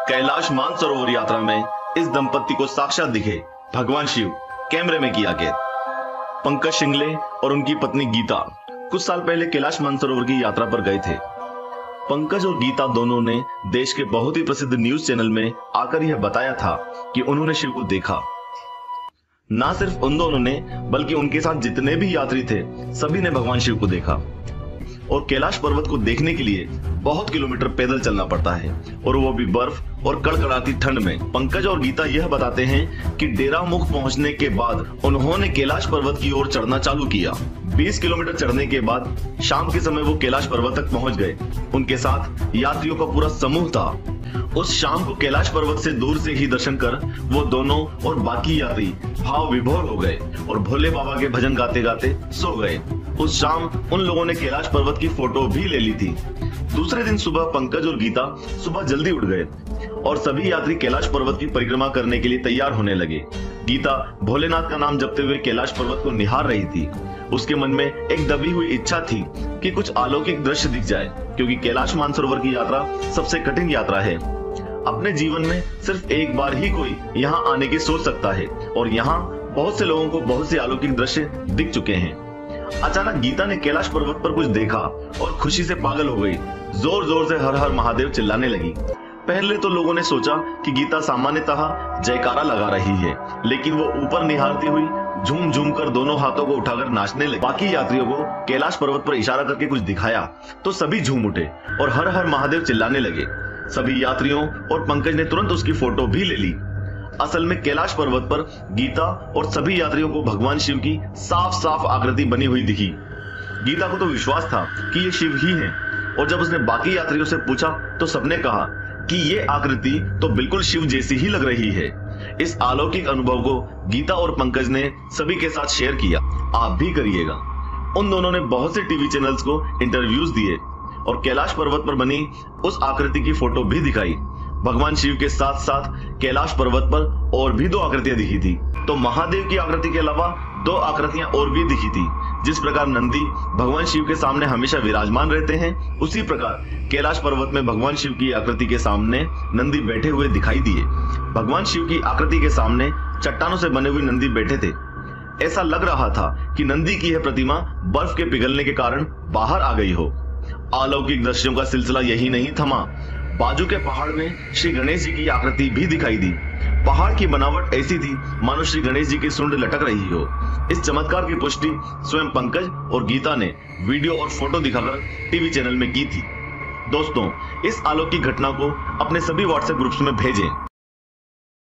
कैलाश मानसरोवर यात्रा में इस दंपति को साक्षात दिखे भगवान शिव कैमरे में किया कैद। पंकज शिंगले और उनकी पत्नी गीता कुछ साल पहले कैलाश मानसरोवर की यात्रा पर गए थे। पंकज और गीता दोनों ने देश के बहुत ही प्रसिद्ध न्यूज चैनल में आकर यह बताया था कि उन्होंने शिव को देखा। ना सिर्फ उन दोनों ने बल्कि उनके साथ जितने भी यात्री थे सभी ने भगवान शिव को देखा। और कैलाश पर्वत को देखने के लिए बहुत किलोमीटर पैदल चलना पड़ता है और वो भी बर्फ और कड़कड़ाती ठंड में। पंकज और गीता यह बताते हैं कि डेरा मुख पहुंचने के बाद उन्होंने कैलाश पर्वत की ओर चढ़ना चालू किया। 20 किलोमीटर चढ़ने के बाद शाम के समय वो कैलाश पर्वत तक पहुंच गए। उनके साथ यात्रियों का पूरा समूह था। उस शाम को कैलाश पर्वत से दूर से ही दर्शन कर वो दोनों और बाकी यात्री भाव विभोर हो गए और भोले बाबा के भजन गाते गाते सो गए। उस शाम उन लोगों ने कैलाश पर्वत की फोटो भी ले ली थी। दूसरे दिन सुबह पंकज और गीता सुबह जल्दी उठ गए और सभी यात्री कैलाश पर्वत की परिक्रमा करने के लिए तैयार होने लगे। गीता भोलेनाथ का नाम जपते हुए कैलाश पर्वत को निहार रही थी। उसके मन में एक दबी हुई इच्छा थी कि कुछ अलौकिक दृश्य दिख जाए, क्योंकि कैलाश मानसरोवर की यात्रा सबसे कठिन यात्रा है। अपने जीवन में सिर्फ एक बार ही कोई यहाँ आने की सोच सकता है और यहाँ बहुत से लोगों को बहुत से अलौकिक दृश्य दिख चुके हैं। अचानक गीता ने कैलाश पर्वत पर कुछ देखा और खुशी से पागल हो गई। जोर जोर से हर हर महादेव चिल्लाने लगी। पहले तो लोगों ने सोचा कि गीता सामान्यतः जयकारा लगा रही है, लेकिन वो ऊपर निहारती हुई झूम झूम कर दोनों हाथों को उठाकर नाचने लगी। बाकी यात्रियों को कैलाश पर्वत पर इशारा करके कुछ दिखाया तो सभी झूम उठे और हर हर महादेव चिल्लाने लगे। सभी यात्रियों और पंकज ने तुरंत उसकी फोटो भी ले ली। असल में कैलाश पर्वत पर गीता और सभी यात्रियों को भगवान शिव की साफ साफ आकृति बनी हुई दिखी। गीता को तो विश्वास था कि ये शिव ही हैं, और जब उसने बाकी यात्रियों से पूछा तो सबने कहा कि ये आकृति तो बिल्कुल शिव जैसी ही लग रही है। इस अलौकिक अनुभव को गीता और पंकज ने सभी के साथ शेयर किया। आप भी करिएगा। उन दोनों ने बहुत से टीवी चैनल्स को इंटरव्यूज दिए और कैलाश पर्वत पर बनी उस आकृति की फोटो भी दिखाई। भगवान शिव के साथ साथ कैलाश पर्वत पर और भी 2 आकृतियां दिखी थी। तो महादेव की आकृति के अलावा 2 आकृतियां और भी दिखी थी। जिस प्रकार नंदी भगवान शिव के सामने हमेशा विराजमान रहते हैं, उसी प्रकार कैलाश पर्वत में भगवान शिव की आकृति के सामने नंदी बैठे हुए दिखाई दिए। भगवान शिव की आकृति के सामने चट्टानों से बने हुए नंदी बैठे थे। ऐसा लग रहा था कि नंदी की यह प्रतिमा बर्फ के पिघलने के कारण बाहर आ गई हो। अलौकिक दृश्यों का सिलसिला यही नहीं थमा। बाजू के पहाड़ में श्री गणेश जी की आकृति भी दिखाई दी। पहाड़ की बनावट ऐसी थी मानो श्री गणेश जी की सूंड लटक रही हो। इस चमत्कार की पुष्टि स्वयं पंकज और गीता ने वीडियो और फोटो दिखाकर टीवी चैनल में की थी। दोस्तों, इस अलौकिक घटना को अपने सभी व्हाट्सएप ग्रुप्स में भेजें।